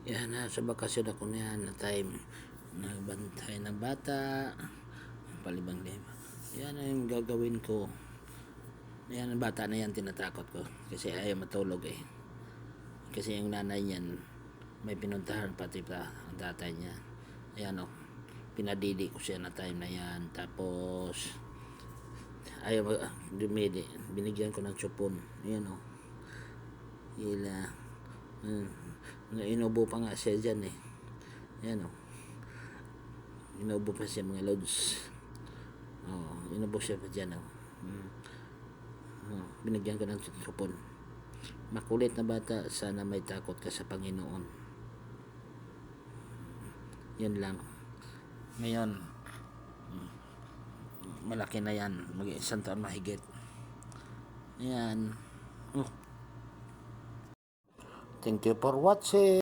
Yan, sa bakasyon ako niyan na time. Nagbantay ng bata. Palibang lima. Yan ang gagawin ko. Yan, ang bata na yan tinatakot ko. Kasi ayaw matulog eh. Kasi yung nanay niyan, may pinuntahan pati pa ang tatay niya. Ayan o. Pinadidi ko siya na time na yan. Tapos, ayaw dumidi. Binigyan ko ng chupon. Ayan o. Ila. Inubo pa nga siya dyan eh. Ayan o. Inubo pa siya mga loads. Inubo siya pa dyan o. Binigyan ko ng chupon. Makulit na bata, sana may takot ka sa Panginoon. Yan lang. Ngayon, malaki na yan. Mag-isang taon mahigit. Yan. Thank you for watching.